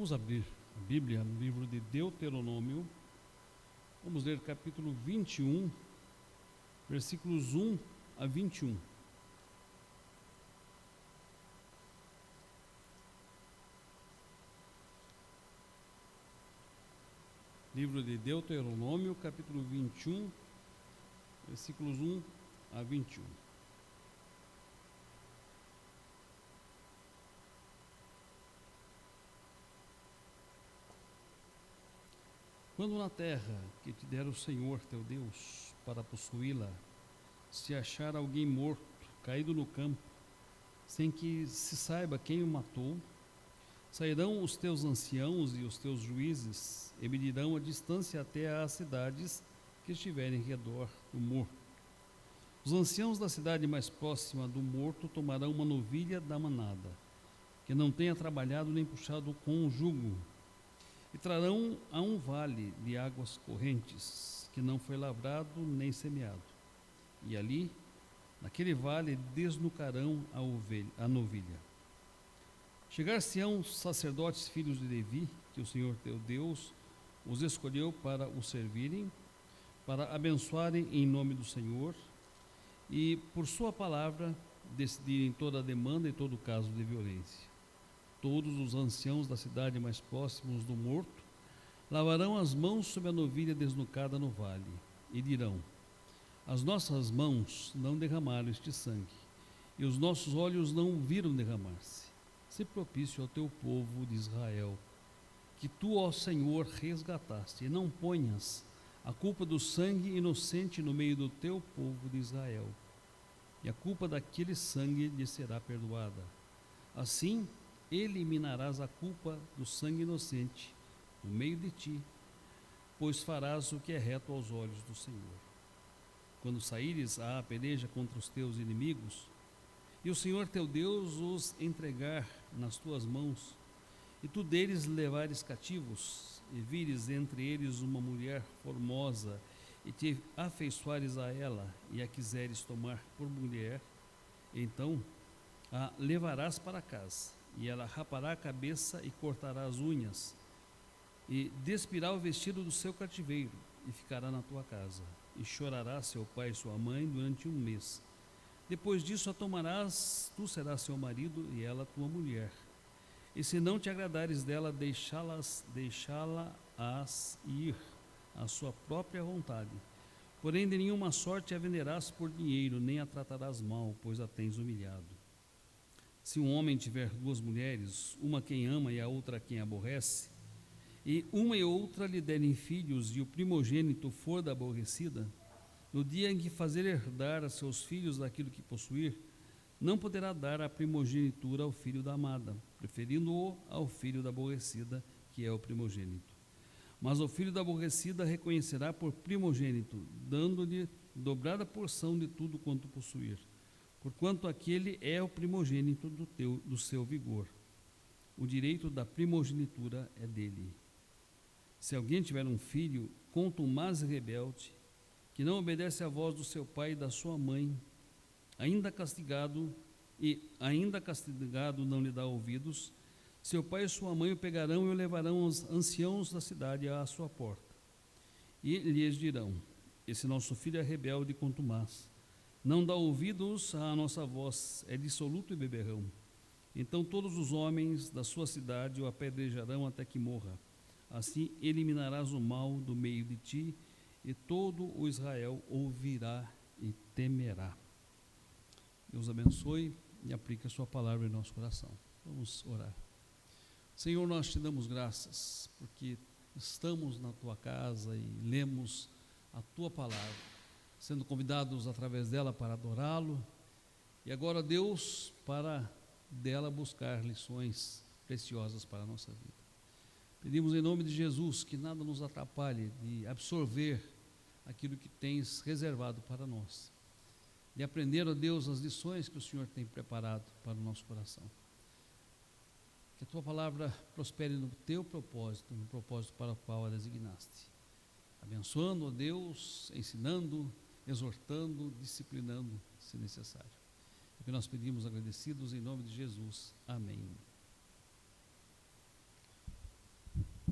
Vamos abrir a Bíblia no livro de Deuteronômio. Vamos ler capítulo 21, versículos 1 a 21. Livro de Deuteronômio, capítulo 21, versículos 1 a 21. Quando na terra que te der o Senhor teu Deus para possuí-la, se achar alguém morto, caído no campo, sem que se saiba quem o matou, sairão os teus anciãos e os teus juízes e medirão a distância até às cidades que estiverem em redor do morto. Os anciãos da cidade mais próxima do morto tomarão uma novilha da manada, que não tenha trabalhado nem puxado com o jugo, e trarão a um vale de águas correntes, que não foi lavrado nem semeado. E ali, naquele vale, desnucarão a novilha. Chegar-se-ão os sacerdotes filhos de Levi, que o Senhor teu Deus os escolheu para o servirem, para abençoarem em nome do Senhor, e por sua palavra decidirem toda a demanda e todo caso de violência. Todos os anciãos da cidade mais próximos do morto lavarão as mãos sobre a novilha desnucada no vale, e dirão: as nossas mãos não derramaram este sangue, e os nossos olhos não viram derramar-se. Se propício ao teu povo de Israel, que tu, ó Senhor, resgataste, e não ponhas a culpa do sangue inocente no meio do teu povo de Israel, e a culpa daquele sangue lhe será perdoada. Assim, eliminarás a culpa do sangue inocente no meio de ti, pois farás o que é reto aos olhos do Senhor. Quando saíres à peleja contra os teus inimigos, e o Senhor teu Deus os entregar nas tuas mãos, e tu deles levares cativos, e vires entre eles uma mulher formosa, e te afeiçoares a ela, e a quiseres tomar por mulher, então a levarás para casa, e ela rapará a cabeça e cortará as unhas, e despirá o vestido do seu cativeiro, e ficará na tua casa, e chorará seu pai e sua mãe durante 1 mês. Depois disso a tomarás, tu serás seu marido, e ela tua mulher. E se não te agradares dela, deixá-la-ás ir à sua própria vontade. Porém, de nenhuma sorte a venderás por dinheiro, nem a tratarás mal, pois a tens humilhado. Se um homem tiver 2 mulheres, uma quem ama e a outra quem aborrece, e uma e outra lhe derem filhos, e o primogênito for da aborrecida, no dia em que fazer herdar a seus filhos daquilo que possuir, não poderá dar a primogenitura ao filho da amada, preferindo-o ao filho da aborrecida, que é o primogênito. Mas o filho da aborrecida reconhecerá por primogênito, dando-lhe dobrada porção de tudo quanto possuir, porquanto aquele é o primogênito do seu vigor. O direito da primogenitura é dele. Se alguém tiver um filho contumaz e rebelde, que não obedece à voz do seu pai e da sua mãe, ainda castigado não lhe dá ouvidos, seu pai e sua mãe o pegarão e o levarão aos anciãos da cidade à sua porta. E lhes dirão: esse nosso filho é rebelde e contumaz, não dá ouvidos à nossa voz, é dissoluto e beberrão. Então todos os homens da sua cidade o apedrejarão até que morra. Assim eliminarás o mal do meio de ti, e todo o Israel ouvirá e temerá. Deus abençoe e aplique a sua palavra em nosso coração. Vamos orar. Senhor, nós te damos graças, porque estamos na tua casa e lemos a tua palavra, sendo convidados através dela para adorá-lo, e agora, Deus, para dela buscar lições preciosas para a nossa vida. Pedimos em nome de Jesus que nada nos atrapalhe de absorver aquilo que tens reservado para nós, de aprender, ó Deus, as lições que o Senhor tem preparado para o nosso coração. Que a tua palavra prospere no teu propósito, no propósito para o qual a designaste. Abençoando, ó Deus, ensinando, exortando, disciplinando, se necessário. É o que nós pedimos agradecidos em nome de Jesus. Amém.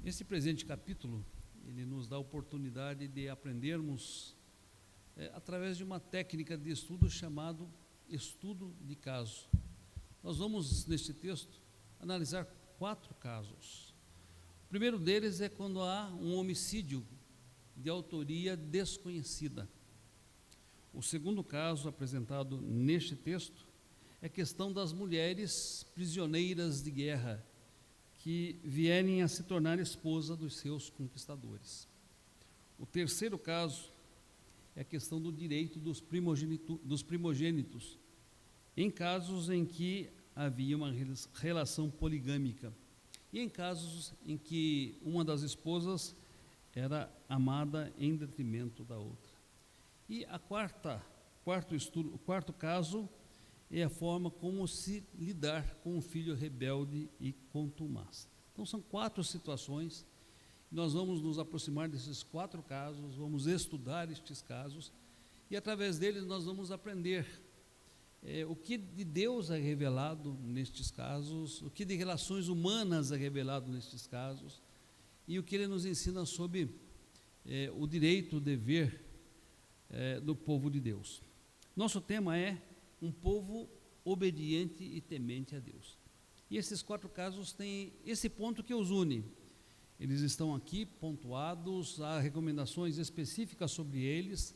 Esse presente capítulo, ele nos dá a oportunidade de aprendermos através de uma técnica de estudo chamado estudo de caso. Nós vamos, neste texto, analisar 4 casos. O primeiro deles é quando há um homicídio de autoria desconhecida. O segundo caso apresentado neste texto é a questão das mulheres prisioneiras de guerra que vierem a se tornar esposa dos seus conquistadores. O terceiro caso é a questão do direito dos primogênitos, em casos em que havia uma relação poligâmica e em casos em que uma das esposas era amada em detrimento da outra. E o quarto caso é a forma como se lidar com um filho rebelde e contumaz. Então são 4 situações. Nós vamos nos aproximar desses 4 casos, vamos estudar estes casos e através deles nós vamos aprender o que de Deus é revelado nestes casos, o que de relações humanas é revelado nestes casos e o que ele nos ensina sobre o direito, o dever do povo de Deus. Nosso tema é um povo obediente e temente a Deus. E esses 4 casos têm esse ponto que os une. Eles estão aqui pontuados, há recomendações específicas sobre eles,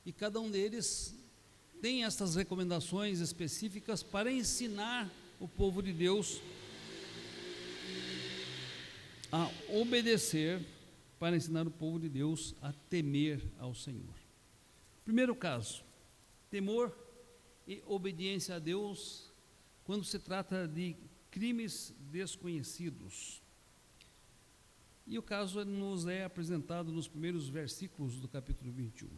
e cada um deles tem essas recomendações específicas para ensinar o povo de Deus a obedecer, para ensinar o povo de Deus a temer ao Senhor. Primeiro caso, temor e obediência a Deus quando se trata de crimes desconhecidos. E o caso nos é apresentado nos primeiros versículos do capítulo 21.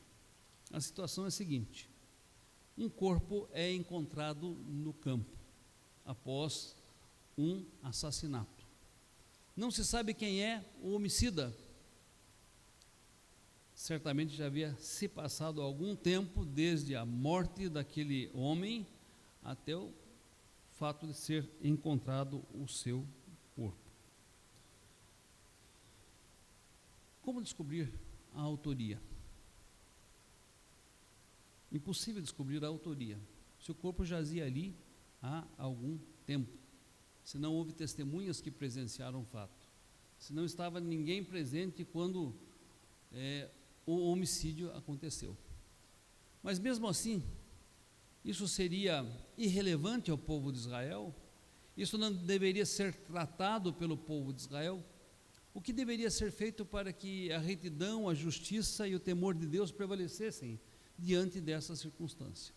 A situação é a seguinte: um corpo é encontrado no campo após um assassinato. Não se sabe quem é o homicida. Certamente já havia se passado algum tempo desde a morte daquele homem até o fato de ser encontrado o seu corpo. Como descobrir a autoria? Impossível descobrir a autoria, se o corpo jazia ali há algum tempo, se não houve testemunhas que presenciaram o fato, se não estava ninguém presente quando o homicídio aconteceu. Mas mesmo assim, isso seria irrelevante ao povo de Israel? Isso não deveria ser tratado pelo povo de Israel? O que deveria ser feito para que a retidão, a justiça e o temor de Deus prevalecessem diante dessa circunstância?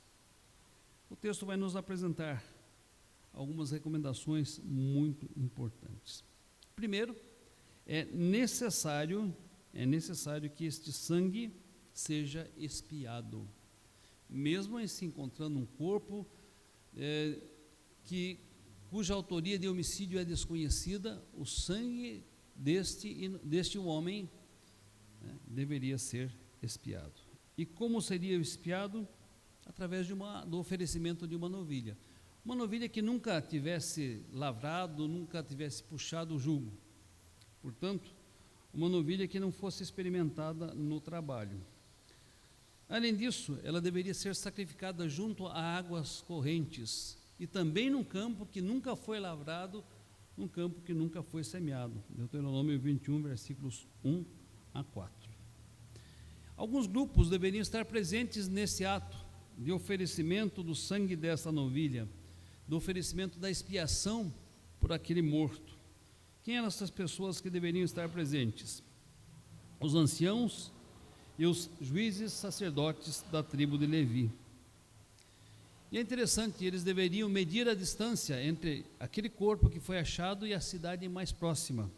O texto vai nos apresentar algumas recomendações muito importantes. Primeiro, é necessário que este sangue seja expiado. Mesmo em se encontrando um corpo cuja autoria de homicídio é desconhecida, o sangue deste homem deveria ser expiado. E como seria expiado? Através do oferecimento de uma novilha. Uma novilha que nunca tivesse lavrado, nunca tivesse puxado o jugo. Portanto, uma novilha que não fosse experimentada no trabalho. Além disso, ela deveria ser sacrificada junto a águas correntes e também num campo que nunca foi lavrado, num campo que nunca foi semeado. Deuteronômio 21, versículos 1 a 4. Alguns grupos deveriam estar presentes nesse ato de oferecimento do sangue dessa novilha, do oferecimento da expiação por aquele morto. Quem eram essas pessoas que deveriam estar presentes? Os anciãos e os juízes sacerdotes da tribo de Levi. E é interessante, eles deveriam medir a distância entre aquele corpo que foi achado e a cidade mais próxima.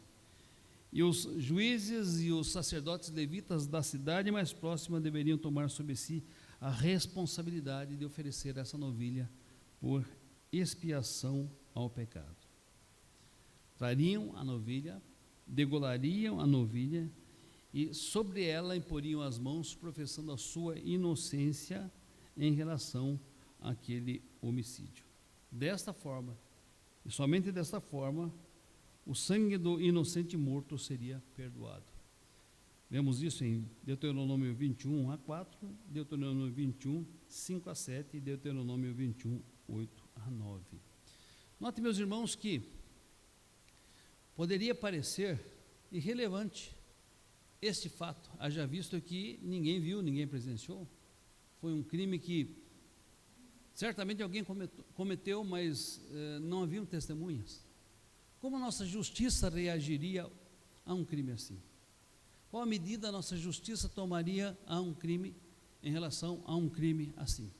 E os juízes e os sacerdotes levitas da cidade mais próxima deveriam tomar sobre si a responsabilidade de oferecer essa novilha por expiação ao pecado. Trariam a novilha, degolariam a novilha e sobre ela imporiam as mãos, professando a sua inocência em relação àquele homicídio. Desta forma, e somente desta forma, o sangue do inocente morto seria perdoado. Vemos isso em Deuteronômio 21, a 4, Deuteronômio 21, 5 a 7 e Deuteronômio 21, 8 a 9. Note, meus irmãos, que poderia parecer irrelevante este fato, haja visto que ninguém viu, ninguém presenciou. Foi um crime que certamente alguém cometeu, mas não haviam testemunhas. Como a nossa justiça reagiria a um crime assim? Qual a medida a nossa justiça tomaria a um crime, em relação a um crime assim?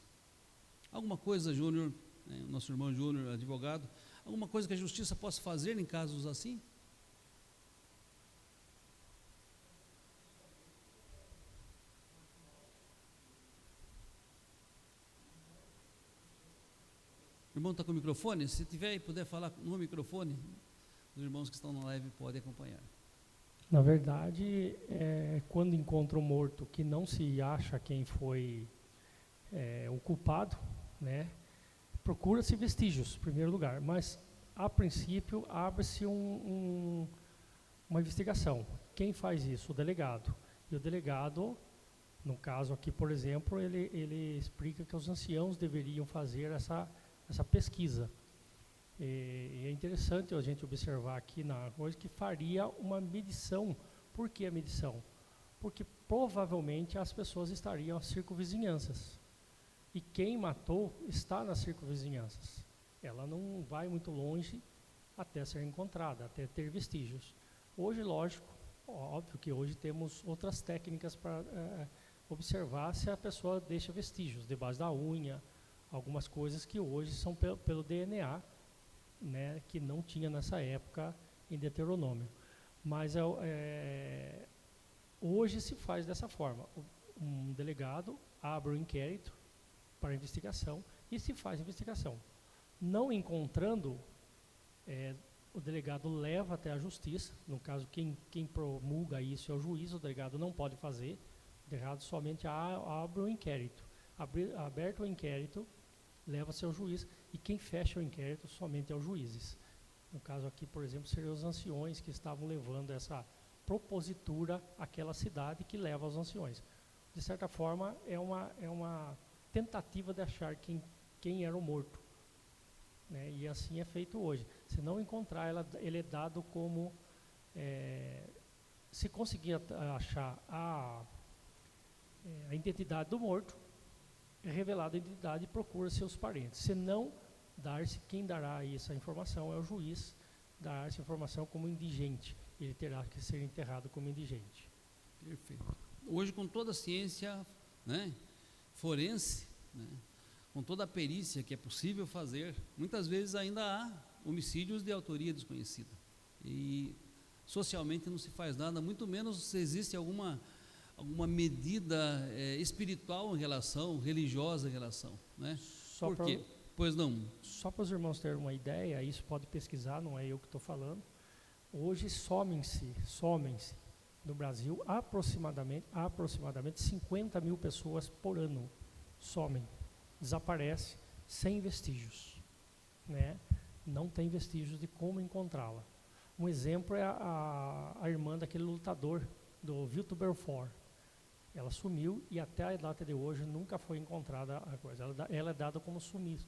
Alguma coisa, Júnior, nosso irmão Júnior, advogado, alguma coisa que a justiça possa fazer em casos assim? O irmão está com o microfone? Se tiver e puder falar no microfone, os irmãos que estão na live podem acompanhar. Na verdade, quando encontra um morto que não se acha quem foi o culpado, né, procura-se vestígios, em primeiro lugar, mas a princípio abre-se uma investigação. Quem faz isso? O delegado. E o delegado, no caso aqui, por exemplo, ele explica que os anciãos deveriam fazer essa pesquisa. E é interessante a gente observar aqui na coisa que faria uma medição. Por que a medição? Porque provavelmente as pessoas estariam às circunvizinhanças. E quem matou está nas circunvizinhanças. Ela não vai muito longe até ser encontrada, até ter vestígios. Hoje, lógico, óbvio que hoje temos outras técnicas para observar se a pessoa deixa vestígios, debaixo da unha, algumas coisas que hoje são pelo DNA, né, que não tinha nessa época em Deuteronômio. Mas hoje se faz dessa forma. Um delegado abre o inquérito para investigação e se faz a investigação. Não encontrando, o delegado leva até a justiça. No caso, quem promulga isso é o juiz, o delegado não pode fazer. O delegado somente abre o inquérito. Aberto o inquérito, leva-se ao juiz, e quem fecha o inquérito somente é os juízes. No caso aqui, por exemplo, seriam os anciões que estavam levando essa propositura àquela cidade que leva aos anciões. De certa forma, é uma tentativa de achar quem era o morto, né? E assim é feito hoje. Se não encontrar, ele é dado como... se conseguir achar a identidade do morto, é revelada a identidade e procura seus parentes. Se não dar-se, quem dará essa informação é o juiz, dará essa informação como indigente. Ele terá que ser enterrado como indigente. Perfeito. Hoje, com toda a ciência, né, forense, né, com toda a perícia que é possível fazer, muitas vezes ainda há homicídios de autoria desconhecida. E socialmente não se faz nada, muito menos se existe alguma medida espiritual em relação, religiosa em relação, né? Por quê? Pois não. Só para os irmãos terem uma ideia, isso pode pesquisar, não é eu que estou falando. Hoje somem-se no Brasil aproximadamente 50 mil pessoas por ano. Desaparece sem vestígios, né? Não tem vestígios de como encontrá-la. Um exemplo é a irmã daquele lutador, do Vitor Belfort. Ela sumiu e até a data de hoje nunca foi encontrada a coisa. Ela é dada como sumiço,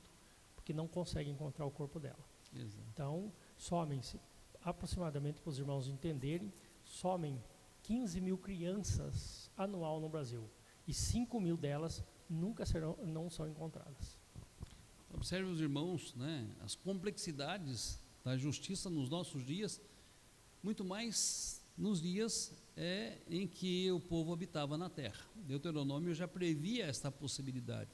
porque não consegue encontrar o corpo dela. Exato. Então, somem-se, aproximadamente, para os irmãos entenderem, somem 15 mil crianças anual no Brasil. E 5 mil delas não são encontradas. Observe os irmãos, né, as complexidades da justiça nos nossos dias, muito mais nos dias em que o povo habitava na terra. Deuteronômio já previa esta possibilidade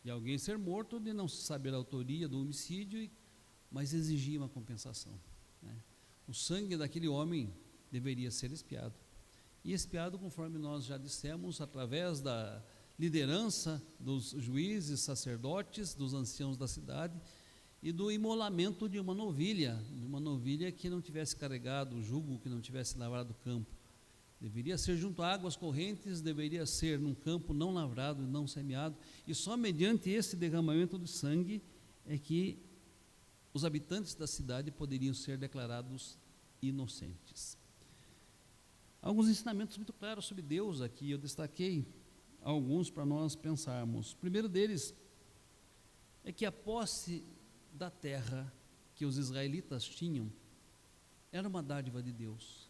de alguém ser morto, de não se saber a autoria do homicídio, mas exigia uma compensação, né? O sangue daquele homem deveria ser expiado. E expiado, conforme nós já dissemos, através da liderança dos juízes, sacerdotes, dos anciãos da cidade, e do imolamento de uma novilha que não tivesse carregado o jugo, que não tivesse lavrado o campo. Deveria ser junto a águas correntes, deveria ser num campo não lavrado, não semeado, e só mediante esse derramamento de sangue é que os habitantes da cidade poderiam ser declarados inocentes. Alguns ensinamentos muito claros sobre Deus aqui, eu destaquei alguns para nós pensarmos. O primeiro deles é que a posse da terra que os israelitas tinham era uma dádiva de Deus,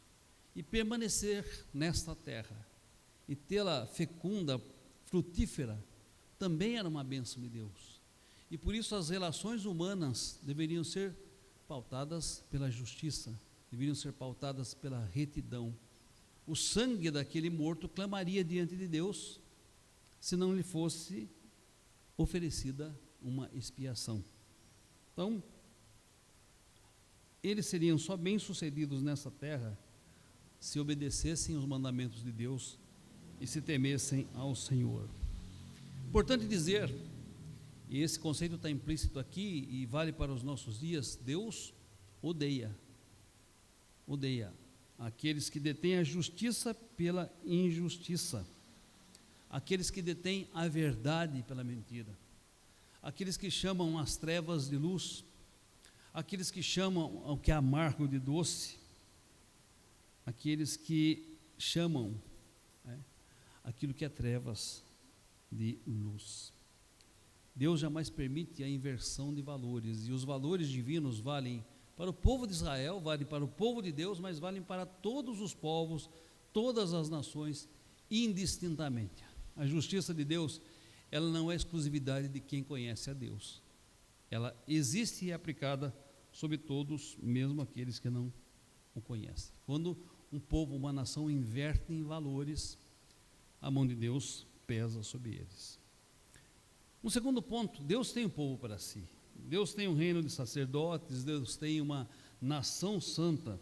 e permanecer nesta terra e tê-la fecunda, frutífera, também era uma bênção de Deus. E por isso as relações humanas deveriam ser pautadas pela justiça, deveriam ser pautadas pela retidão. O sangue daquele morto clamaria diante de Deus se não lhe fosse oferecida uma expiação. Então, eles seriam só bem-sucedidos nessa terra se obedecessem os mandamentos de Deus e se temessem ao Senhor. Importante dizer, e esse conceito está implícito aqui e vale para os nossos dias, Deus odeia aqueles que detêm a justiça pela injustiça, aqueles que detêm a verdade pela mentira, aqueles que chamam as trevas de luz, aqueles que chamam o que é amargo de doce, aqueles que chamam aquilo que é trevas de luz. Deus jamais permite a inversão de valores, e os valores divinos valem para o povo de Israel, valem para o povo de Deus, mas valem para todos os povos, todas as nações, indistintamente. A justiça de Deus, ela não é exclusividade de quem conhece a Deus. Ela existe e é aplicada sobre todos, mesmo aqueles que não o conhecem. Quando um povo, uma nação inverte em valores, a mão de Deus pesa sobre eles. Um segundo ponto, Deus tem um povo para si. Deus tem um reino de sacerdotes, Deus tem uma nação santa.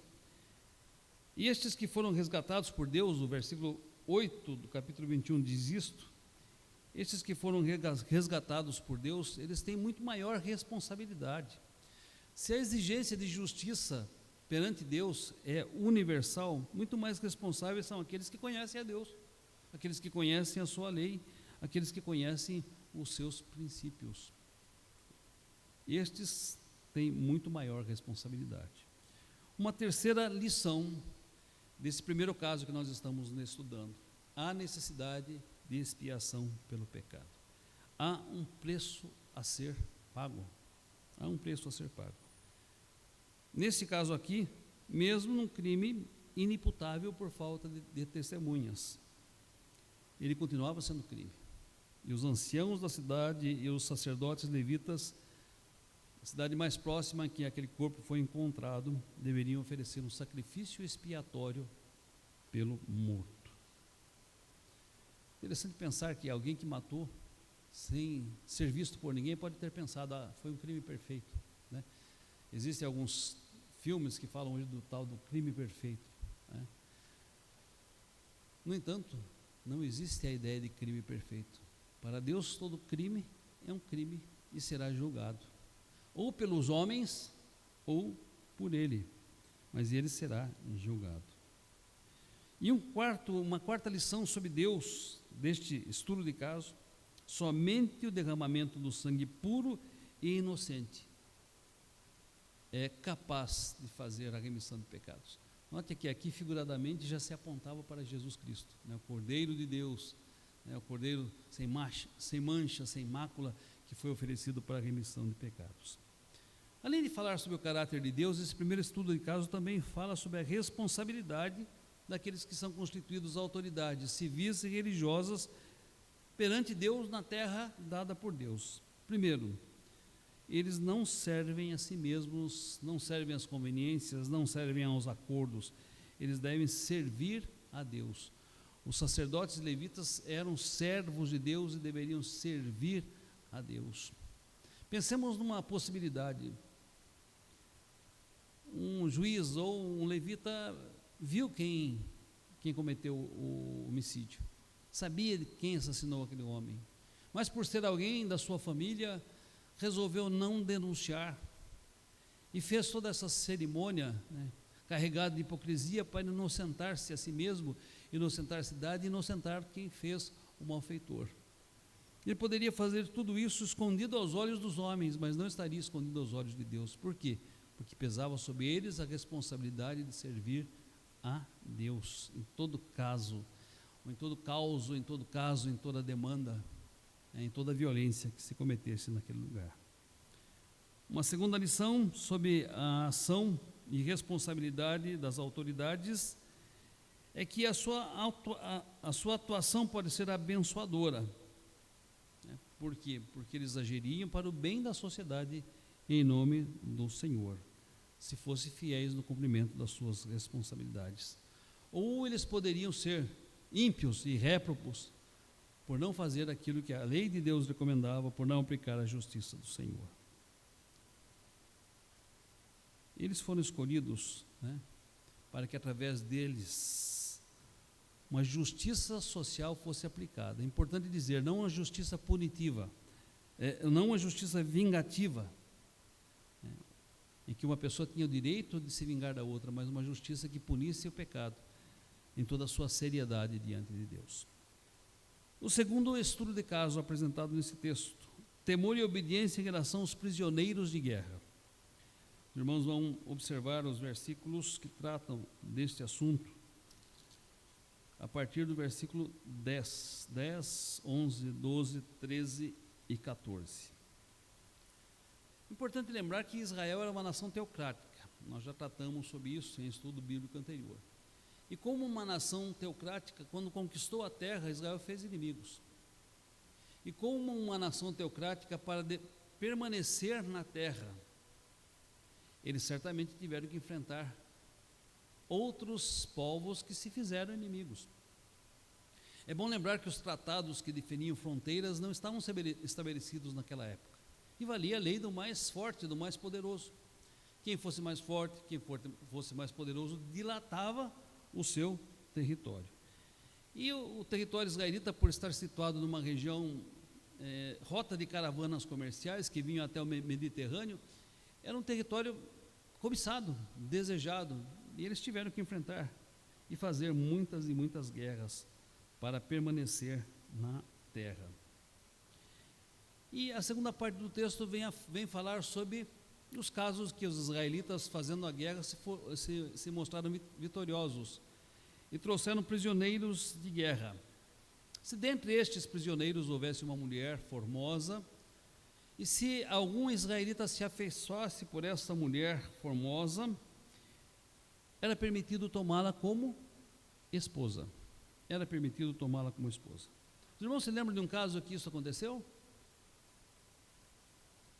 E estes que foram resgatados por Deus, o versículo 8 do capítulo 21 diz isto, estes que foram resgatados por Deus, eles têm muito maior responsabilidade. Se a exigência de justiça perante Deus é universal, muito mais responsáveis são aqueles que conhecem a Deus, aqueles que conhecem a sua lei, aqueles que conhecem os seus princípios. Estes têm muito maior responsabilidade. Uma terceira lição desse primeiro caso que nós estamos estudando: há necessidade de expiação pelo pecado. Há um preço a ser pago. Há um preço a ser pago. Nesse caso aqui, mesmo num crime inimputável por falta de testemunhas, ele continuava sendo crime. E os anciãos da cidade e os sacerdotes levitas, a cidade mais próxima em que aquele corpo foi encontrado, deveriam oferecer um sacrifício expiatório pelo morto. Interessante pensar que alguém que matou sem ser visto por ninguém pode ter pensado, foi um crime perfeito, né? Existem alguns filmes que falam hoje do tal do crime perfeito, né? No entanto, não existe a ideia de crime perfeito. Para Deus, todo crime é um crime e será julgado, ou pelos homens, ou por Ele, mas Ele será julgado. E uma quarta lição sobre Deus, deste estudo de caso: somente o derramamento do sangue puro e inocente é capaz de fazer a remissão de pecados. Note que aqui figuradamente já se apontava para Jesus Cristo, né, o Cordeiro de Deus, né, o Cordeiro sem mancha, sem mácula, que foi oferecido para a remissão de pecados. Além de falar sobre o caráter de Deus, esse primeiro estudo de caso também fala sobre a responsabilidade daqueles que são constituídos autoridades civis e religiosas perante Deus na terra dada por Deus. Primeiro, eles não servem a si mesmos, não servem às conveniências, não servem aos acordos, eles devem servir a Deus. Os sacerdotes levitas eram servos de Deus e deveriam servir a Deus. Pensemos numa possibilidade: um juiz ou um levita viu quem cometeu o homicídio, sabia de quem assassinou aquele homem, mas por ser alguém da sua família, resolveu não denunciar e fez toda essa cerimônia, né, carregada de hipocrisia, para inocentar-se a si mesmo, inocentar a cidade e inocentar quem fez o malfeitor. Ele poderia fazer tudo isso escondido aos olhos dos homens, mas não estaria escondido aos olhos de Deus. Por quê? Porque pesava sobre eles a responsabilidade de servir a Deus, em todo caso, ou em todo caos, ou em todo caso, em toda demanda, em toda violência que se cometesse naquele lugar. Uma segunda lição sobre a ação e responsabilidade das autoridades é que a sua atuação pode ser abençoadora. Por quê? Porque eles agiriam para o bem da sociedade em nome do Senhor, se fossem fiéis no cumprimento das suas responsabilidades. Ou eles poderiam ser ímpios e réprobos por não fazer aquilo que a lei de Deus recomendava, por não aplicar a justiça do Senhor. Eles foram escolhidos, para que através deles uma justiça social fosse aplicada. É importante dizer, não uma justiça punitiva, não uma justiça vingativa, em que uma pessoa tinha o direito de se vingar da outra, mas uma justiça que punisse o pecado em toda a sua seriedade diante de Deus. O segundo estudo de caso apresentado nesse texto, temor e obediência em relação aos prisioneiros de guerra. Os irmãos vão observar os versículos que tratam deste assunto, a partir do versículo 10, 11, 12, 13 e 14. Importante lembrar que Israel era uma nação teocrática. Nós já tratamos sobre isso em estudo bíblico anterior. E como uma nação teocrática, quando conquistou a terra, Israel fez inimigos. E como uma nação teocrática, para permanecer na terra, eles certamente tiveram que enfrentar outros povos que se fizeram inimigos. É bom lembrar que os tratados que definiam fronteiras não estavam estabelecidos naquela época. E valia a lei do mais forte, do mais poderoso. Quem fosse mais forte, quem fosse mais poderoso, dilatava o seu território. E o território israelita, por estar situado numa região, rota de caravanas comerciais que vinham até o Mediterrâneo, era um território cobiçado, desejado, e eles tiveram que enfrentar e fazer muitas e muitas guerras para permanecer na terra. E a segunda parte do texto vem falar sobre os casos que os israelitas, fazendo a guerra, se mostraram vitoriosos e trouxeram prisioneiros de guerra. Se dentre estes prisioneiros houvesse uma mulher formosa, e se algum israelita se afeiçoasse por essa mulher formosa, era permitido tomá-la como esposa. Era permitido tomá-la como esposa. Os irmãos se lembram de um caso que isso aconteceu?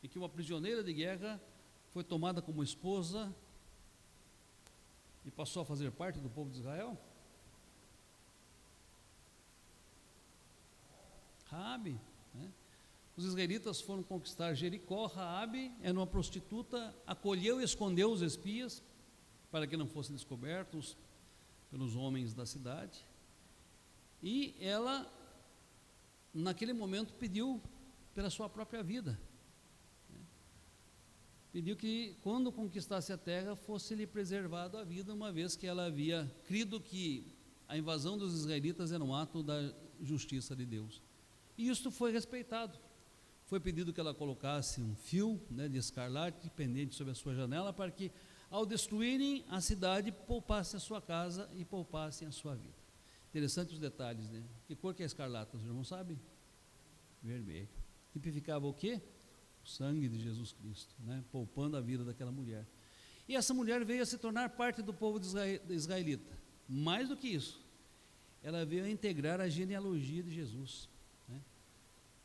Em que uma prisioneira de guerra foi tomada como esposa e passou a fazer parte do povo de Israel? Raabe, Os israelitas foram conquistar Jericó. Raabe era uma prostituta, acolheu e escondeu os espias para que não fossem descobertos pelos homens da cidade. E ela, naquele momento, pediu pela sua própria vida. Pediu que, quando conquistasse a terra, fosse-lhe preservado a vida, uma vez que ela havia crido que a invasão dos israelitas era um ato da justiça de Deus. E isto foi respeitado. Foi pedido que ela colocasse um fio de escarlate pendente sobre a sua janela, para que, ao destruírem a cidade, poupassem a sua casa e poupassem a sua vida. Interessante os detalhes, Que cor que é escarlata, os irmãos sabem? Vermelho. Tipificava o quê? O sangue de Jesus Cristo, poupando a vida daquela mulher. E essa mulher veio a se tornar parte do povo israelita. Mais do que isso, ela veio a integrar a genealogia de Jesus.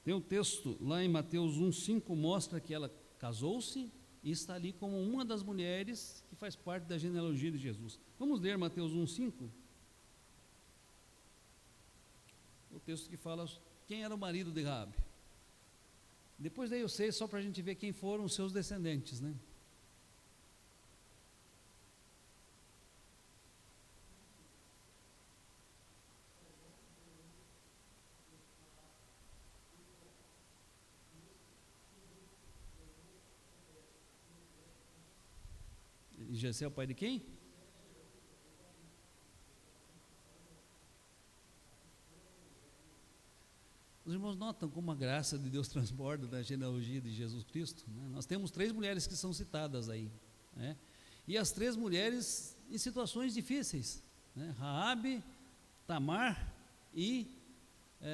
Tem um texto lá em Mateus 1,5, mostra que ela casou-se e está ali como uma das mulheres que faz parte da genealogia de Jesus. Vamos ler Mateus 1,5? O texto que fala quem era o marido de Raabe. Depois daí eu sei, só para a gente ver quem foram os seus descendentes, E Jessé é o pai de quem? Os Os irmãos notam como a graça de Deus transborda na genealogia de Jesus Cristo, né? Nós temos 3 mulheres que são citadas aí, né? E as 3 mulheres em situações difíceis, né? Raabe, Tamar e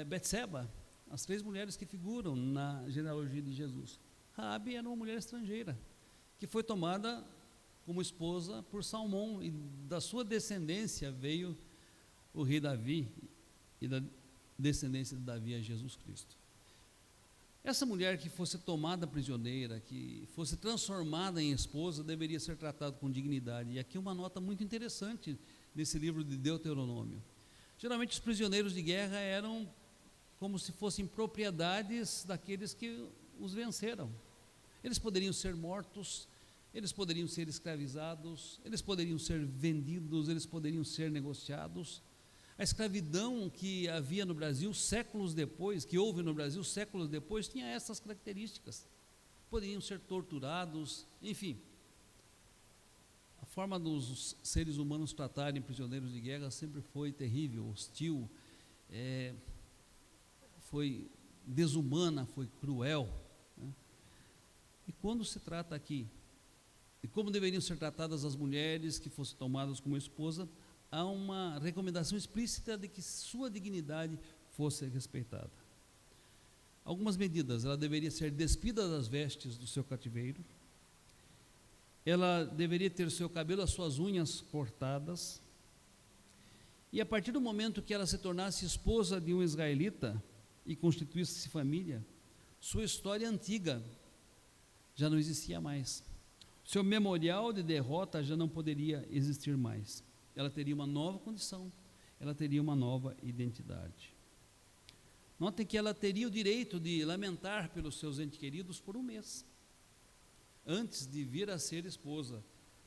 Betseba, as 3 mulheres que figuram na genealogia de Jesus. Raabe era uma mulher estrangeira, que foi tomada como esposa por Salmão, e da sua descendência veio o rei Davi, e da descendência de Davi a Jesus Cristo. Essa mulher que fosse tomada prisioneira, que fosse transformada em esposa, deveria ser tratada com dignidade. E aqui uma nota muito interessante nesse livro de Deuteronômio. Geralmente os prisioneiros de guerra eram como se fossem propriedades daqueles que os venceram. Eles poderiam ser mortos, eles poderiam ser escravizados, eles poderiam ser vendidos, eles poderiam ser negociados. A escravidão que havia no Brasil séculos depois, que houve no Brasil séculos depois, tinha essas características. Poderiam ser torturados, enfim. A forma dos seres humanos tratarem prisioneiros de guerra sempre foi terrível, hostil, foi desumana, foi cruel, né? E quando se trata aqui de como deveriam ser tratadas as mulheres que fossem tomadas como esposa, há uma recomendação explícita de que sua dignidade fosse respeitada. Algumas medidas: ela deveria ser despida das vestes do seu cativeiro, ela deveria ter seu cabelo, as suas unhas cortadas, e a partir do momento que ela se tornasse esposa de um israelita e constituísse família, sua história antiga já não existia mais, seu memorial de derrota já não poderia existir mais. Ela teria uma nova condição, ela teria uma nova identidade. Notem que ela teria o direito de lamentar pelos seus entes queridos por 1 mês, antes de vir a ser esposa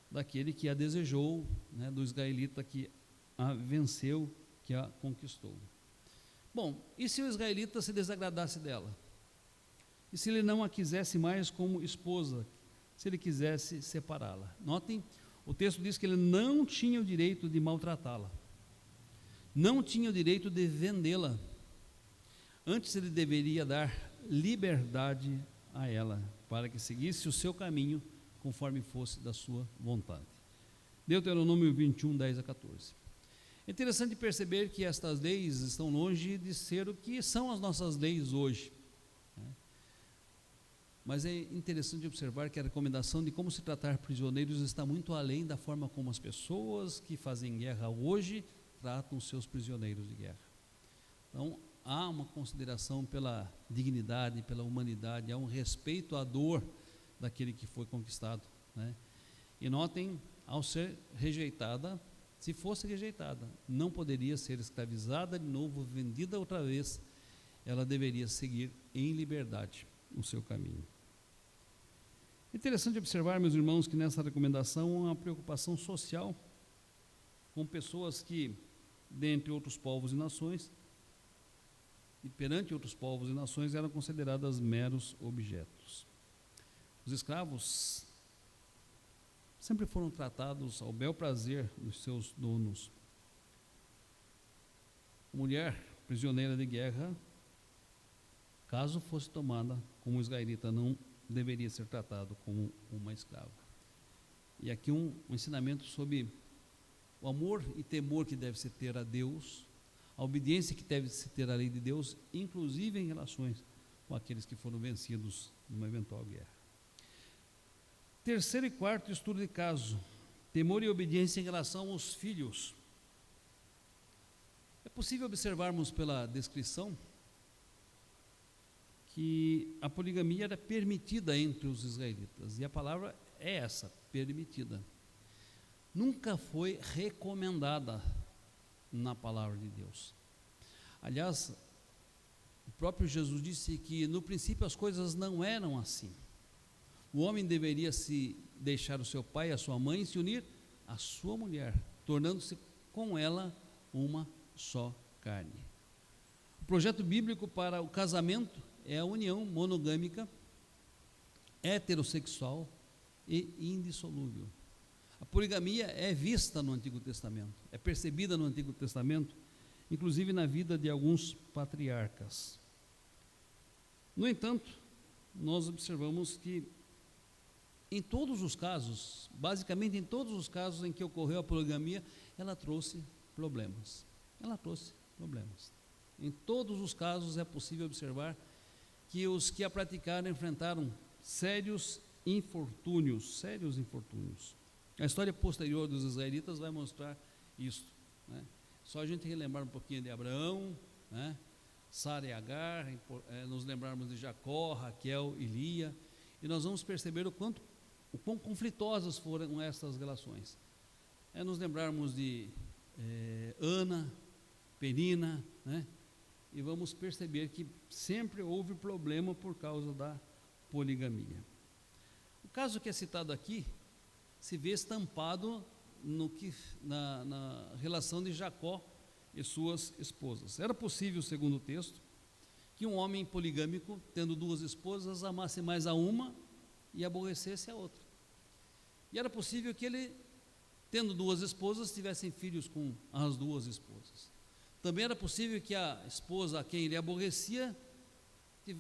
daquele que a desejou, né, do israelita que a venceu, que a conquistou. Bom, e se o israelita se desagradasse dela? E se ele não a quisesse mais como esposa, se ele quisesse separá-la? Notem, o texto diz que ele não tinha o direito de maltratá-la, não tinha o direito de vendê-la. Antes ele deveria dar liberdade a ela, para que seguisse o seu caminho conforme fosse da sua vontade. Deuteronômio 21, 10 a 14. É interessante perceber que estas leis estão longe de ser o que são as nossas leis hoje, né? Mas é interessante observar que a recomendação de como se tratar prisioneiros está muito além da forma como as pessoas que fazem guerra hoje tratam seus prisioneiros de guerra. Então, há uma consideração pela dignidade, pela humanidade, há um respeito à dor daquele que foi conquistado, né? E notem, ao ser rejeitada, se fosse rejeitada, não poderia ser escravizada de novo, vendida outra vez, ela deveria seguir em liberdade o seu caminho. É interessante observar, meus irmãos, que nessa recomendação há uma preocupação social com pessoas que, dentre outros povos e nações, e perante outros povos e nações, eram consideradas meros objetos. Os escravos sempre foram tratados ao bel prazer dos seus donos. A mulher prisioneira de guerra, caso fosse tomada como israelita, não deveria ser tratado como uma escrava. E aqui um ensinamento sobre o amor e temor que deve se ter a Deus, a obediência que deve se ter à lei de Deus, inclusive em relações com aqueles que foram vencidos numa eventual guerra. Terceiro e quarto estudo de caso: temor e obediência em relação aos filhos. É possível observarmos pela descrição que a poligamia era permitida entre os israelitas, e a palavra é essa, permitida. Nunca foi recomendada na palavra de Deus. Aliás, o próprio Jesus disse que no princípio as coisas não eram assim. O homem deveria se deixar o seu pai e a sua mãe e se unir à sua mulher, tornando-se com ela uma só carne. O projeto bíblico para o casamento é a união monogâmica, heterossexual e indissolúvel. A poligamia é vista no Antigo Testamento, é percebida no Antigo Testamento, inclusive na vida de alguns patriarcas. No entanto, nós observamos que em todos os casos, basicamente em todos os casos em que ocorreu a poligamia, ela trouxe problemas. Ela trouxe problemas. Em todos os casos é possível observar que os que a praticaram enfrentaram sérios infortúnios, sérios infortúnios. A história posterior dos israelitas vai mostrar isso, né? Só a gente relembrar um pouquinho de Abraão, né? Sara e Agar, nos lembrarmos de Jacó, Raquel e Lia, e nós vamos perceber o quão conflitosas foram essas relações. Nos lembrarmos de Ana, Penina, né? E vamos perceber que sempre houve problema por causa da poligamia. O caso que é citado aqui se vê estampado na relação de Jacó e suas esposas. Era possível, segundo o texto, que um homem poligâmico, tendo duas esposas, amasse mais a uma e aborrecesse a outra. E era possível que ele, tendo duas esposas, tivessem filhos com as duas esposas. Também era possível que a esposa a quem ele aborrecia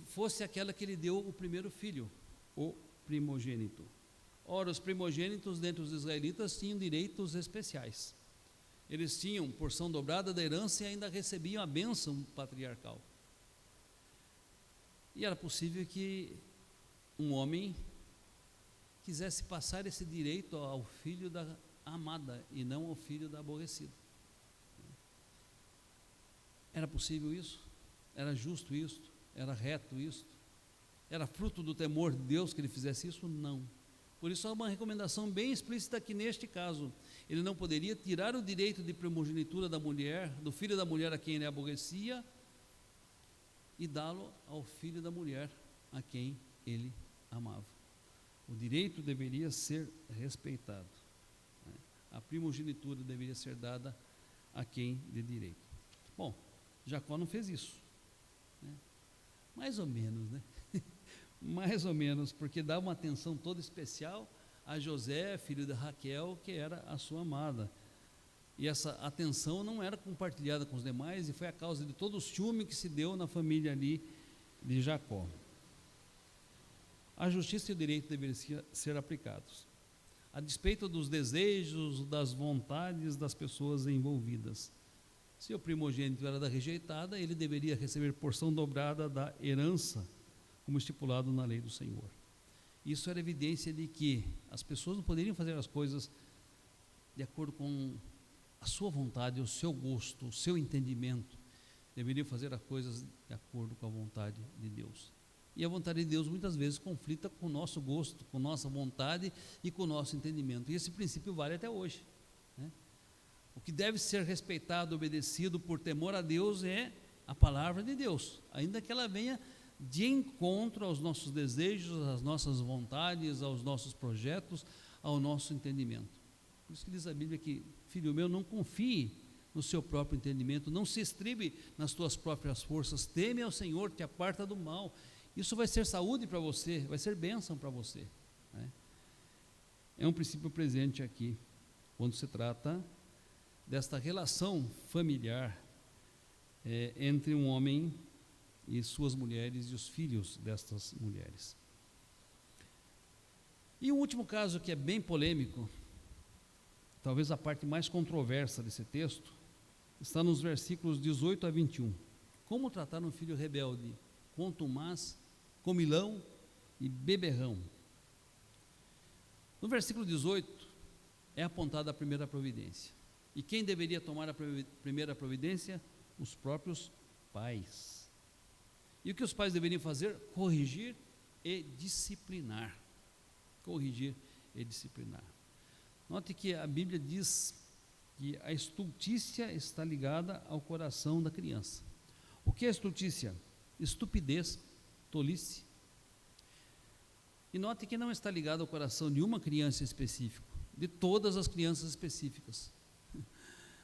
fosse aquela que lhe deu o primeiro filho, o primogênito. Ora, os primogênitos dentre os israelitas tinham direitos especiais. Eles tinham porção dobrada da herança e ainda recebiam a bênção patriarcal. E era possível que um homem quisesse passar esse direito ao filho da amada e não ao filho da aborrecida. Era possível isso? Era justo isso? Era reto isso? Era fruto do temor de Deus que ele fizesse isso? Não. Por isso há uma recomendação bem explícita que neste caso ele não poderia tirar o direito de primogenitura da mulher, do filho da mulher a quem ele aborrecia, e dá-lo ao filho da mulher a quem ele amava. O direito deveria ser respeitado, né? A primogenitura deveria ser dada a quem de direito. Bom, Jacó não fez isso, né? Mais ou menos, né? Mais ou menos, porque dá uma atenção toda especial a José, filho de Raquel, que era a sua amada. E essa atenção não era compartilhada com os demais, e foi a causa de todo o ciúme que se deu na família ali de Jacó. A justiça e o direito deveriam ser aplicados, a despeito dos desejos, das vontades das pessoas envolvidas. Se o primogênito era da rejeitada, ele deveria receber porção dobrada da herança, como estipulado na lei do Senhor. Isso era evidência de que as pessoas não poderiam fazer as coisas de acordo com a sua vontade, o seu gosto, o seu entendimento. Deveriam fazer as coisas de acordo com a vontade de Deus. E a vontade de Deus muitas vezes conflita com o nosso gosto, com nossa vontade e com o nosso entendimento. E esse princípio vale até hoje, né? O que deve ser respeitado, obedecido por temor a Deus é a palavra de Deus, ainda que ela venha de encontro aos nossos desejos, às nossas vontades, aos nossos projetos, ao nosso entendimento. Por isso que diz a Bíblia que, filho meu, não confie no seu próprio entendimento, não se estribe nas tuas próprias forças, teme ao Senhor, te aparta do mal. Isso vai ser saúde para você, vai ser bênção para você, né? É um princípio presente aqui, quando se trata desta relação familiar entre um homem e suas mulheres e os filhos destas mulheres. E o último caso, que é bem polêmico, talvez a parte mais controversa desse texto, está nos versículos 18 a 21. Como tratar um filho rebelde, contumaz, comilão e beberrão? No versículo 18 é apontada a primeira providência. E quem deveria tomar a primeira providência? Os próprios pais. E o que os pais deveriam fazer? Corrigir e disciplinar. Corrigir e disciplinar. Note que a Bíblia diz que a estultícia está ligada ao coração da criança. O que é estultícia? Estupidez, tolice. E note que não está ligado ao coração de uma criança específica, de todas as crianças específicas,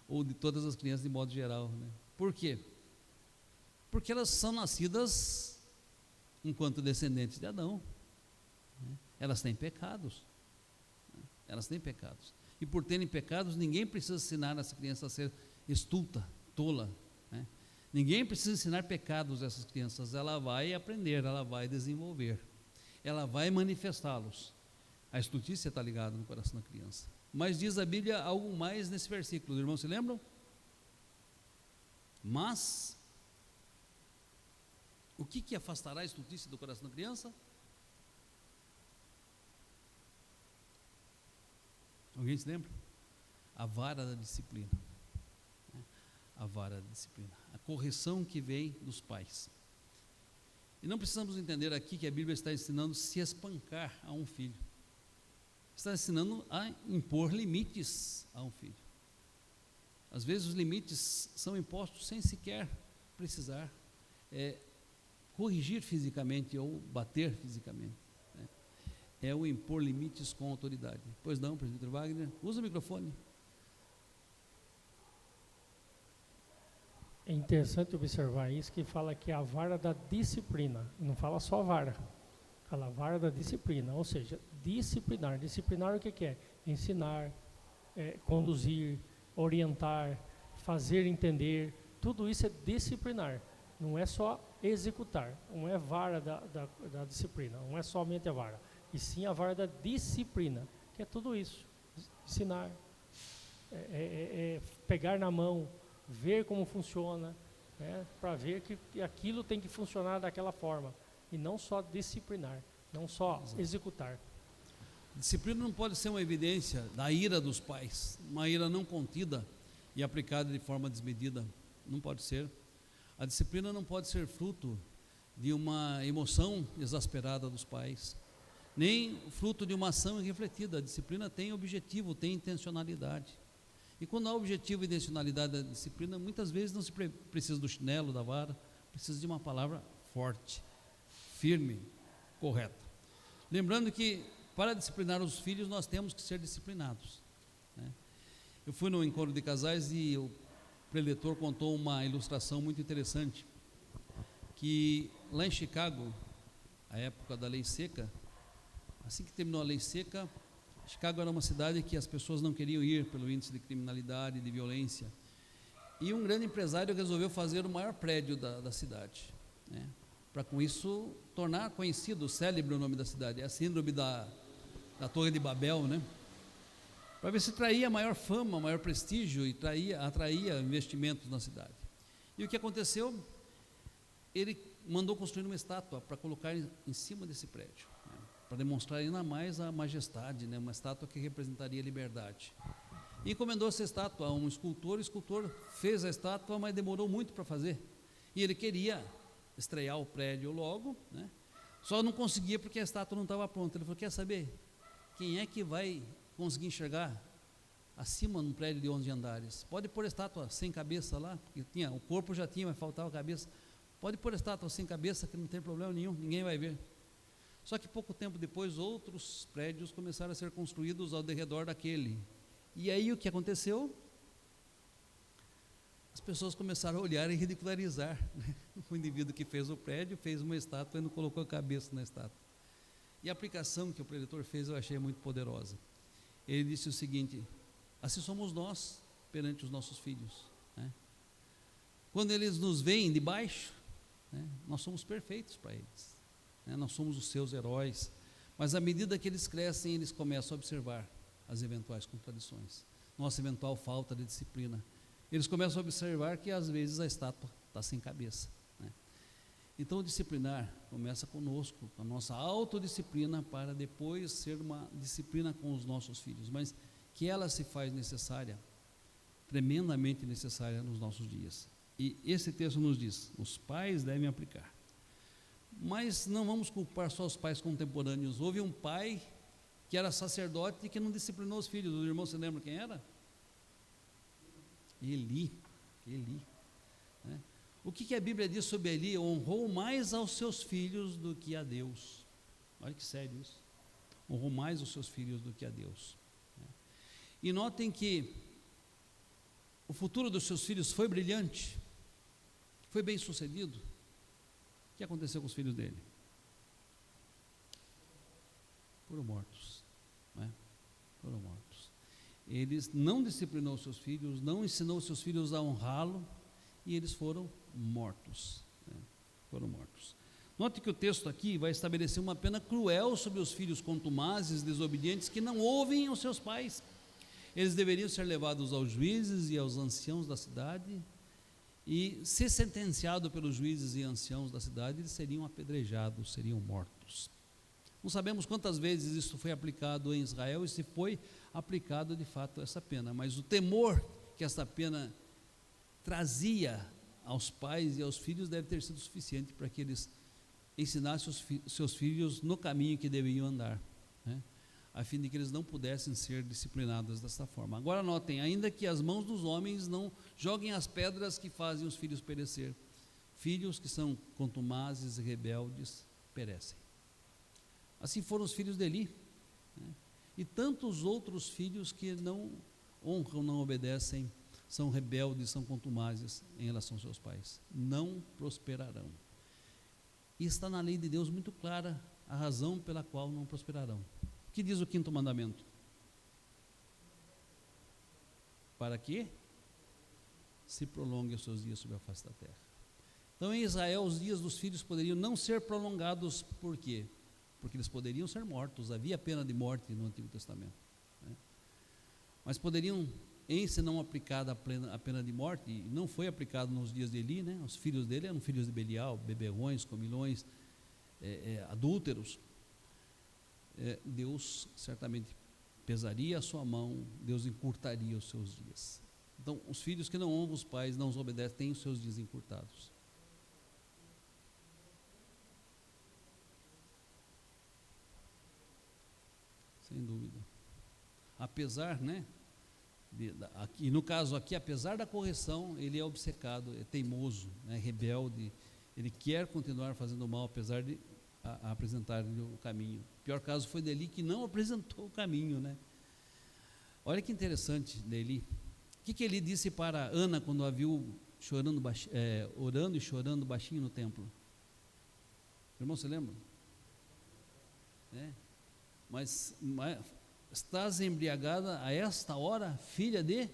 ou de todas as crianças de modo geral, né? Por quê? Porque elas são nascidas enquanto descendentes de Adão, né? Elas têm pecados, né? Elas têm pecados, e por terem pecados, ninguém precisa ensinar essa criança a ser estulta, tola, né? Ninguém precisa ensinar pecados a essas crianças, ela vai aprender, ela vai desenvolver, ela vai manifestá-los. A estultícia está ligada no coração da criança. Mas diz a Bíblia algo mais nesse versículo, os irmãos se lembram? Mas, o que afastará a estultícia do coração da criança? Alguém se lembra? A vara da disciplina. A vara da disciplina. A correção que vem dos pais. E não precisamos entender aqui que a Bíblia está ensinando se espancar a um filho. Está ensinando a impor limites a um filho. Às vezes os limites são impostos sem sequer precisar corrigir fisicamente ou bater fisicamente. É o impor limites com autoridade. Pois não, presbítero Wagner? Usa o microfone. É interessante observar isso, que fala que é a vara da disciplina, não fala só vara, fala a vara da disciplina, ou seja, disciplinar. Disciplinar o que é? Ensinar, conduzir, orientar, fazer entender, tudo isso é disciplinar, não é só executar, não é vara da disciplina, não é somente a vara, e sim a vara da disciplina, que é tudo isso, ensinar, pegar na mão, ver como funciona, para ver que aquilo tem que funcionar daquela forma, e não só disciplinar, não só executar. Disciplina não pode ser uma evidência da ira dos pais, uma ira não contida e aplicada de forma desmedida, não pode ser. A disciplina não pode ser fruto de uma emoção exasperada dos pais, nem fruto de uma ação irrefletida. A disciplina tem objetivo, tem intencionalidade. E quando há objetivo e intencionalidade da disciplina, muitas vezes não se precisa do chinelo, da vara, precisa de uma palavra forte, firme, correta. Lembrando que para disciplinar os filhos nós temos que ser disciplinados. Eu fui no encontro de casais e o preletor contou uma ilustração muito interessante, que lá em Chicago, a época da lei seca, assim que terminou a lei seca, Chicago era uma cidade que as pessoas não queriam ir pelo índice de criminalidade, de violência, e um grande empresário resolveu fazer o maior prédio da cidade, para com isso tornar conhecido, célebre o nome da cidade, é a síndrome da Torre de Babel, para ver se traía maior fama, maior prestígio e atraía investimentos na cidade. E o que aconteceu? Ele mandou construir uma estátua para colocar em cima desse prédio, para demonstrar ainda mais a majestade, uma estátua que representaria a liberdade. E encomendou essa estátua a um escultor, o escultor fez a estátua, mas demorou muito para fazer. E ele queria estrear o prédio logo, só não conseguia porque a estátua não estava pronta. Ele falou, quer saber, quem é que vai conseguir enxergar acima num prédio de 11 andares? Pode pôr a estátua sem cabeça lá, porque o corpo já tinha, mas faltava a cabeça. Pode pôr a estátua sem cabeça, que não tem problema nenhum, ninguém vai ver. Só que pouco tempo depois, outros prédios começaram a ser construídos ao redor daquele. E aí o que aconteceu? As pessoas começaram a olhar e ridicularizar o indivíduo que fez o prédio, fez uma estátua e não colocou a cabeça na estátua. E a aplicação que o preletor fez eu achei muito poderosa. Ele disse o seguinte: assim somos nós perante os nossos filhos. Quando eles nos veem de baixo, nós somos perfeitos para eles. Nós somos os seus heróis, mas à medida que eles crescem, eles começam a observar as eventuais contradições, nossa eventual falta de disciplina. Eles começam a observar que às vezes a estátua está sem cabeça. Então disciplinar começa conosco, com a nossa autodisciplina, para depois ser uma disciplina com os nossos filhos, mas que ela se faz necessária, tremendamente necessária nos nossos dias. E esse texto nos diz, os pais devem aplicar. Mas não vamos culpar só os pais contemporâneos. Houve um pai que era sacerdote e que não disciplinou os filhos. Os irmãos se lembram quem era? Eli. O que a Bíblia diz sobre Eli? Honrou mais aos seus filhos do que a Deus. Olha que sério isso. Honrou mais os seus filhos do que a Deus. E notem que o futuro dos seus filhos foi brilhante, foi bem sucedido. O que aconteceu com os filhos dele? Foram mortos. Foram mortos. Eles não disciplinou seus filhos, não ensinou seus filhos a honrá-lo, e eles foram mortos. Né? Foram mortos. Note que o texto aqui vai estabelecer uma pena cruel sobre os filhos contumazes, desobedientes, que não ouvem os seus pais. Eles deveriam ser levados aos juízes e aos anciãos da cidade, e, se sentenciado pelos juízes e anciãos da cidade, eles seriam apedrejados, seriam mortos. Não sabemos quantas vezes isso foi aplicado em Israel e se foi aplicado de fato essa pena, mas o temor que essa pena trazia aos pais e aos filhos deve ter sido suficiente para que eles ensinassem seus filhos no caminho que deveriam andar, né? A fim de que eles não pudessem ser disciplinados dessa forma. Agora notem, ainda que as mãos dos homens não joguem as pedras que fazem os filhos perecer, filhos que são contumazes e rebeldes perecem. Assim foram os filhos de Eli, né? E tantos outros filhos que não honram, não obedecem, são rebeldes, são contumazes em relação aos seus pais, não prosperarão. E está na lei de Deus muito clara a razão pela qual não prosperarão. O que diz o 5º mandamento? Para que se prolongue os seus dias sobre a face da terra. Então, em Israel, os dias dos filhos poderiam não ser prolongados. Por quê? Porque eles poderiam ser mortos. Havia pena de morte no Antigo Testamento, né? Mas poderiam, em se não aplicada a pena de morte, e não foi aplicado nos dias de Eli, né? Os filhos dele eram filhos de Belial, beberrões, comilões, adúlteros. Deus certamente pesaria a sua mão, Deus encurtaria os seus dias. Então, os filhos que não honram os pais, não os obedecem, têm os seus dias encurtados. Sem dúvida. Apesar, né? Aqui, no caso aqui, apesar da correção, ele é obcecado, é teimoso, né, rebelde, ele quer continuar fazendo mal, apesar de apresentar-lhe o caminho. O pior caso foi de Eli, que não apresentou o caminho, né? Olha que interessante de Eli. O que Eli disse para Ana quando a viu chorando, orando e chorando baixinho no templo? Irmão, você lembra? Mas estás embriagada a esta hora, filha de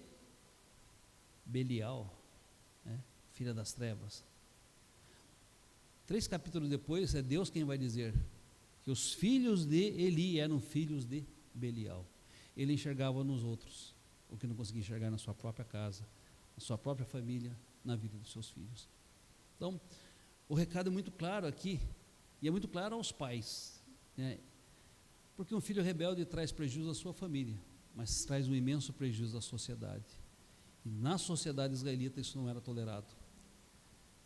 Belial, né? Filha das trevas. 3 capítulos depois, é Deus quem vai dizer que os filhos de Eli eram filhos de Belial. Ele enxergava nos outros o que não conseguia enxergar na sua própria casa, na sua própria família, na vida dos seus filhos. Então, o recado é muito claro aqui, e é muito claro aos pais, né? Porque um filho rebelde traz prejuízo à sua família, mas traz um imenso prejuízo à sociedade. E na sociedade israelita isso não era tolerado.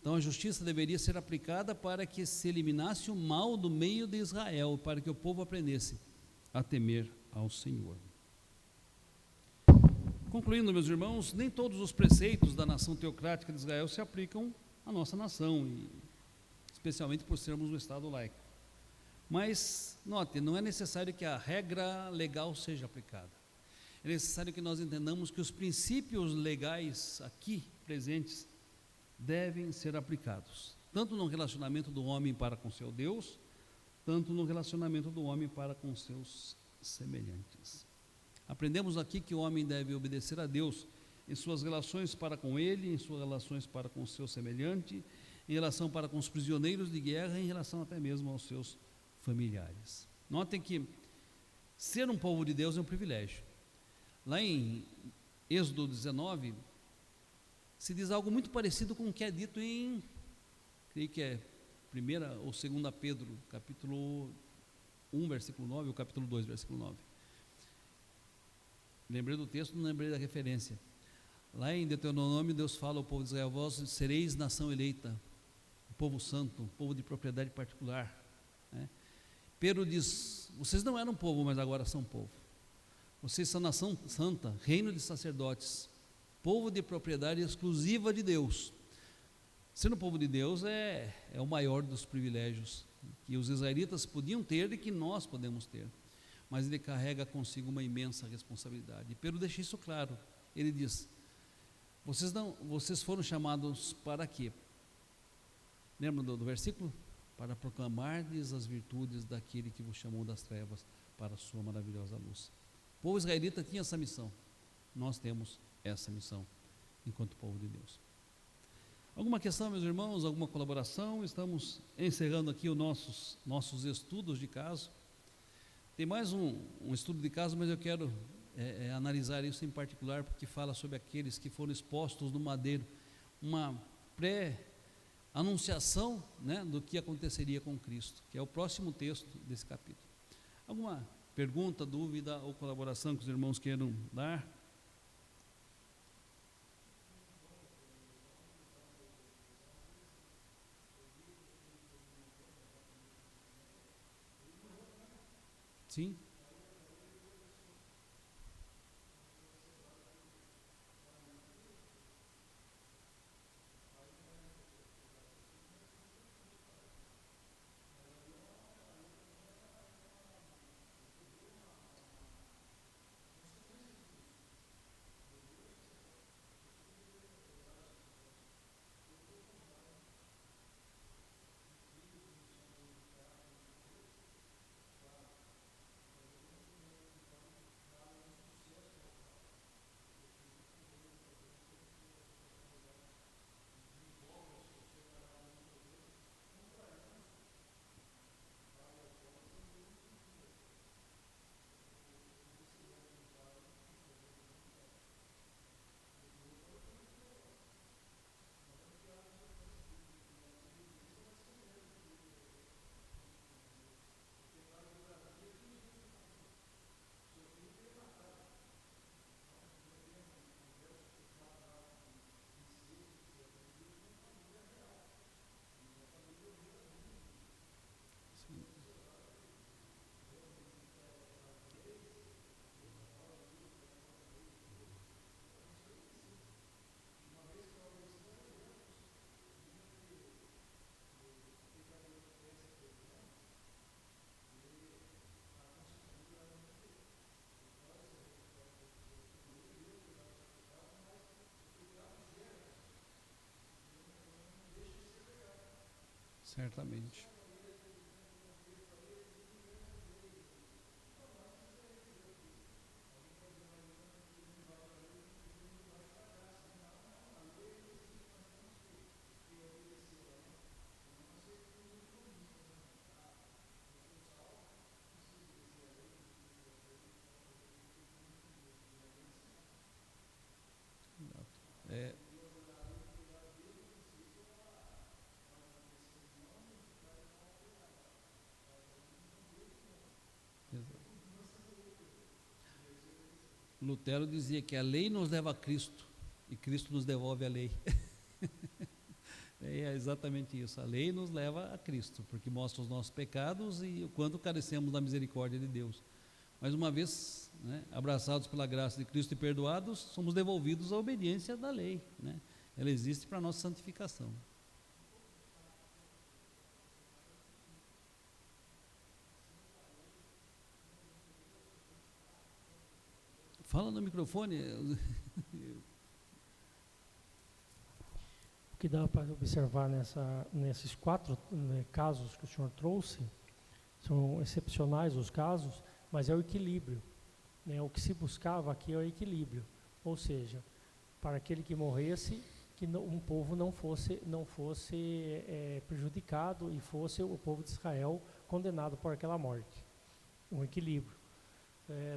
Então a justiça deveria ser aplicada para que se eliminasse o mal do meio de Israel, para que o povo aprendesse a temer ao Senhor. Concluindo, meus irmãos, nem todos os preceitos da nação teocrática de Israel se aplicam à nossa nação, e especialmente por sermos um Estado laico. Mas, note, não é necessário que a regra legal seja aplicada. É necessário que nós entendamos que os princípios legais aqui presentes devem ser aplicados, tanto no relacionamento do homem para com seu Deus, tanto no relacionamento do homem para com seus semelhantes. Aprendemos aqui que o homem deve obedecer a Deus em suas relações para com ele, em suas relações para com o seu semelhante, em relação para com os prisioneiros de guerra, em relação até mesmo aos seus familiares. Notem que ser um povo de Deus é um privilégio. Lá em Êxodo 19, se diz algo muito parecido com o que é dito em, creio que é 1ª ou 2ª Pedro, capítulo 1, versículo 9, ou capítulo 2, versículo 9. Lembrei do texto, não lembrei da referência. Lá em Deuteronômio, Deus fala ao povo de Israel: vós sereis nação eleita, um povo santo, um povo de propriedade particular, né? Pedro diz: vocês não eram povo, mas agora são povo. Vocês são nação santa, reino de sacerdotes, povo de propriedade exclusiva de Deus. Sendo povo de Deus é o maior dos privilégios que os israelitas podiam ter e que nós podemos ter, mas ele carrega consigo uma imensa responsabilidade. E Pedro deixa isso claro. Ele diz: vocês foram chamados para quê? Lembra do versículo? Para proclamardes as virtudes daquele que vos chamou das trevas para a sua maravilhosa luz. O povo israelita tinha essa missão, nós temos essa missão enquanto povo de Deus. Alguma questão, meus irmãos? Alguma colaboração? Estamos encerrando aqui os nossos estudos de caso. Tem mais um estudo de caso, mas eu quero analisar isso em particular, porque fala sobre aqueles que foram expostos no madeiro, uma pré-anunciação, né, do que aconteceria com Cristo, que é o próximo texto desse capítulo. Alguma pergunta, dúvida ou colaboração que os irmãos queiram dar? Sim? Certamente. É, Lutero dizia que a lei nos leva a Cristo e Cristo nos devolve a lei. É exatamente isso, a lei nos leva a Cristo, porque mostra os nossos pecados e o quanto carecemos da misericórdia de Deus. Mas uma vez, né, abraçados pela graça de Cristo e perdoados, somos devolvidos à obediência da lei, né? Ela existe para a nossa santificação. Fala no microfone. O que dá para observar nesses 4 casos que o senhor trouxe, são excepcionais os casos, mas é o equilíbrio, né? O que se buscava aqui é o equilíbrio, ou seja, para aquele que morresse, que um povo não fosse prejudicado e fosse o povo de Israel condenado por aquela morte. Um equilíbrio.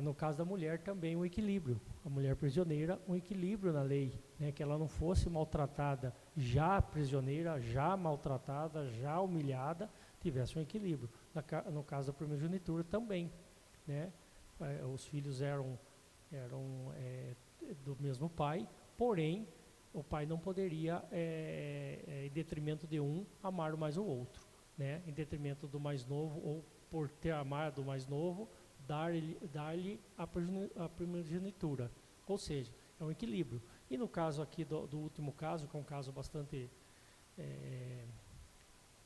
No caso da mulher também um equilíbrio, a mulher prisioneira, um equilíbrio na lei, né, que ela não fosse maltratada já prisioneira, já maltratada, já humilhada, tivesse um equilíbrio. No caso da primogenitura também, né, os filhos eram do mesmo pai, porém o pai não poderia, em detrimento de um, amar mais o outro, né, em detrimento do mais novo, ou por ter amado o mais novo, dar-lhe a primogenitura, ou seja, é um equilíbrio. E no caso aqui do último caso, que é um caso bastante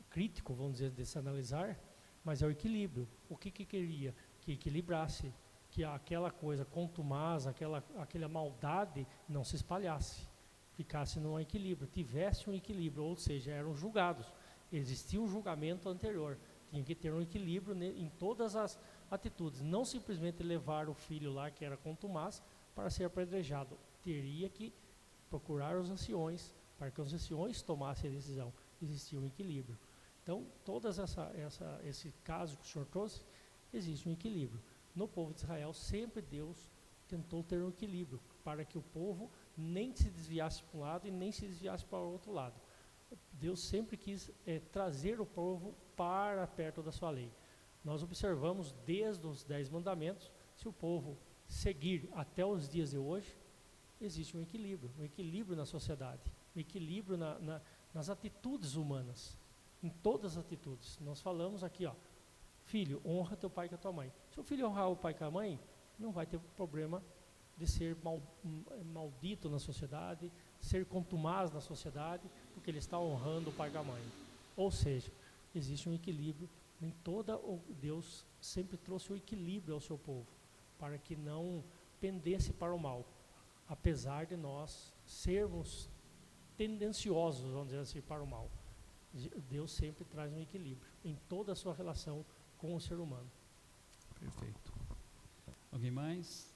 crítico, vamos dizer, de se analisar, mas é o equilíbrio. O que queria? Que equilibrasse, que aquela coisa contumaz, aquela maldade não se espalhasse, ficasse num equilíbrio, tivesse um equilíbrio, ou seja, eram julgados, existia um julgamento anterior, tinha que ter um equilíbrio em todas as atitudes, não simplesmente levar o filho lá, que era contumaz, para ser apedrejado. Teria que procurar os anciões, para que os anciões tomassem a decisão. Existia um equilíbrio. Então, todas esse caso que o senhor trouxe, existe um equilíbrio. No povo de Israel, sempre Deus tentou ter um equilíbrio, para que o povo nem se desviasse para um lado e nem se desviasse para o outro lado. Deus sempre quis trazer o povo para perto da sua lei. Nós observamos desde os 10 mandamentos, se o povo seguir até os dias de hoje, existe um equilíbrio na sociedade, um equilíbrio nas atitudes humanas, em todas as atitudes. Nós falamos aqui, ó, filho, honra teu pai e a tua mãe. Se o filho honrar o pai e a mãe, não vai ter problema de ser maldito na sociedade, ser contumaz na sociedade, porque ele está honrando o pai e a mãe. Ou seja, existe um equilíbrio em Deus sempre trouxe o equilíbrio ao seu povo, para que não pendesse para o mal, apesar de nós sermos tendenciosos, vamos dizer assim, para o mal. Deus sempre traz um equilíbrio em toda a sua relação com o ser humano. Perfeito. Alguém mais?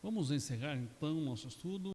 Vamos encerrar então nosso estudo.